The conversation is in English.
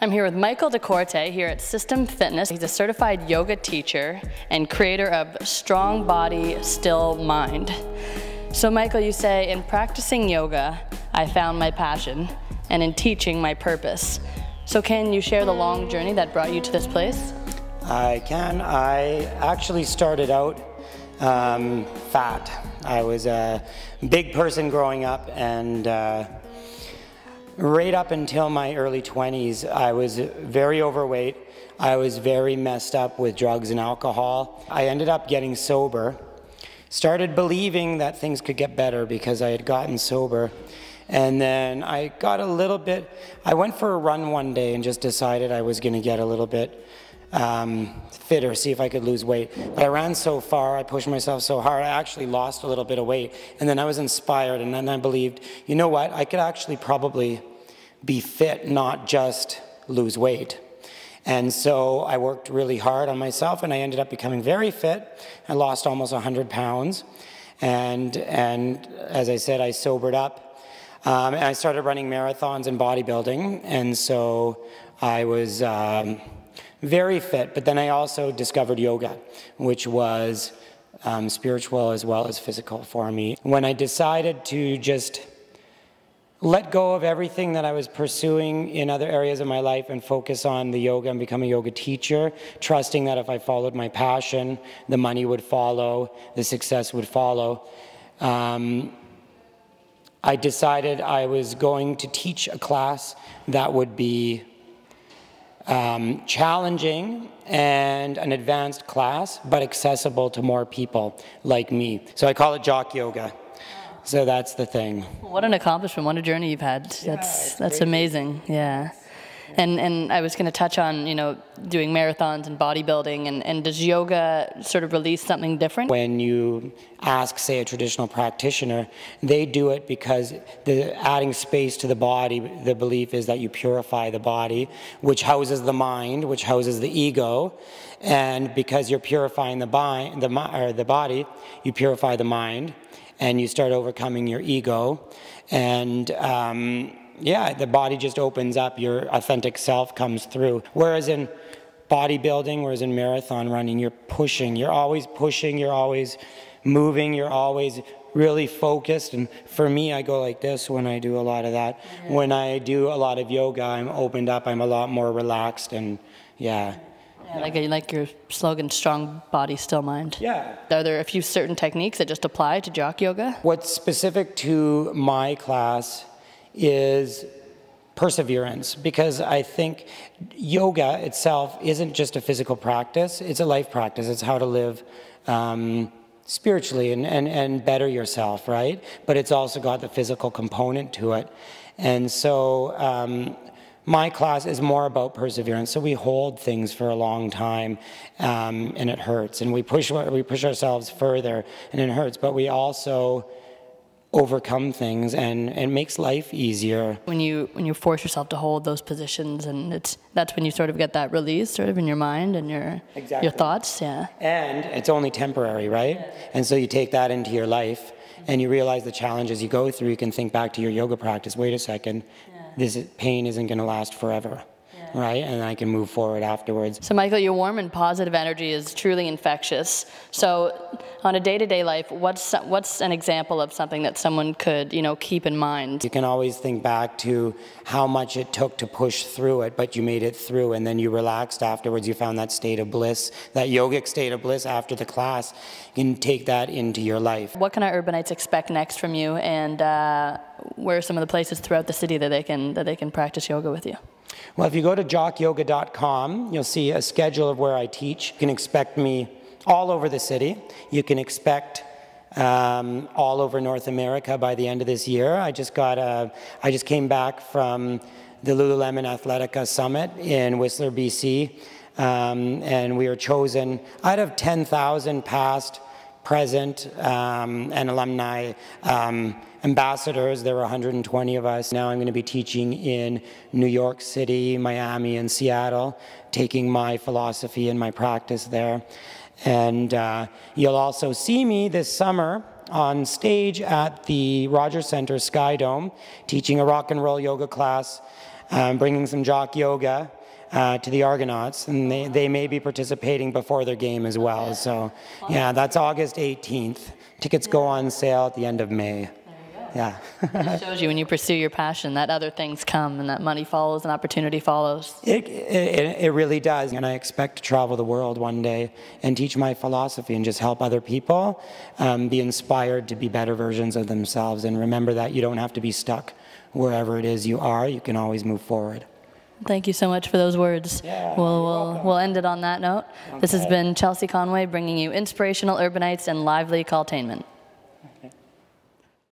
I'm here with Michael DeCorte here at System Fitness. He's a certified yoga teacher and creator of Strong Body, Still Mind. So Michael, you say, in practicing yoga, I found my passion, and in teaching, my purpose. So can you share the long journey that brought you to this place? I can. I actually started out fat. I was a big person growing up, and right up until my early 20s, I was very overweight. I was very messed up with drugs and alcohol. I ended up getting sober, started believing that things could get better because I had gotten sober. And then I got a little bit, I went for a run one day and just decided I was going to get a little bit fitter, see if I could lose weight. But I ran so far, I pushed myself so hard, I actually lost a little bit of weight. And then I was inspired, and then I believed, you know what, I could actually probably be fit, not just lose weight. And so I worked really hard on myself, and I ended up becoming very fit. I lost almost 100 pounds. And as I said, I sobered up. And I started running marathons and bodybuilding. And so I was very fit, but then I also discovered yoga, which was spiritual as well as physical for me. When I decided to just let go of everything that I was pursuing in other areas of my life and focus on the yoga and become a yoga teacher, trusting that if I followed my passion, the money would follow, the success would follow, I decided I was going to teach a class that would be challenging and an advanced class, but accessible to more people like me. So I call it jock yoga. So that's the thing. What an accomplishment, what a journey you've had. Yeah, that's amazing, yeah. And I was going to touch on, you know, doing marathons and bodybuilding, and does yoga sort of release something different? When you ask, say, a traditional practitioner, they do it because adding space to the body, the belief is that you purify the body, which houses the mind, which houses the ego, and because you're purifying the body, you purify the mind, and you start overcoming your ego, and yeah, the body just opens up, your authentic self comes through. Whereas in bodybuilding, whereas in marathon running, you're pushing, you're always moving, you're always really focused. And for me, I go like this when I do a lot of that. Yeah. When I do a lot of yoga, I'm opened up, I'm a lot more relaxed, and yeah. Like your slogan, strong body, still mind. Yeah. Are there a few certain techniques that just apply to jock yoga? What's specific to my class is perseverance, because I think yoga itself isn't just a physical practice, it's a life practice. It's how to live spiritually and better yourself, right? But it's also got the physical component to it. And so my class is more about perseverance. So we hold things for a long time, and it hurts. And we push ourselves further, and it hurts. But we also overcome things, and it makes life easier. When you force yourself to hold those positions, and that's when you sort of get that release sort of in your mind and your thoughts, yeah. And it's only temporary, right? Yeah. And so you take that into your life, and you realize the challenges you go through. You can think back to your yoga practice. Wait a second, this pain isn't going to last forever. Right, and I can move forward afterwards. So Michael, your warm and positive energy is truly infectious. So on a day-to-day life, what's an example of something that someone could, you know, keep in mind? You can always think back to how much it took to push through it, but you made it through, and then you relaxed afterwards. You found that state of bliss, that yogic state of bliss after the class. You can take that into your life. What can our Urbanites expect next from you, and where are some of the places throughout the city that they can practice yoga with you? Well, if you go to jockyoga.com, you'll see a schedule of where I teach. You can expect me all over the city. You can expect all over North America by the end of this year. I just came back from the Lululemon Athletica Summit in Whistler, BC, and we were chosen out of 10,000 past, present, and alumni ambassadors. There were 120 of us. Now I'm going to be teaching in New York City, Miami, and Seattle, taking my philosophy and my practice there. And you'll also see me this summer on stage at the Rogers Center Sky Dome, teaching a rock and roll yoga class bringing some jock yoga to the Argonauts, and they may be participating before their game as well. So yeah, that's August 18th. Tickets go on sale at the end of May. Yeah. It shows you when you pursue your passion that other things come and that money follows and opportunity follows. It really does. And I expect to travel the world one day and teach my philosophy and just help other people be inspired to be better versions of themselves. And remember that you don't have to be stuck wherever it is you are. You can always move forward. Thank you so much for those words. Yeah, We'll end it on that note. Okay. This has been Chelsea Conway bringing you inspirational urbanites and lively calltainment.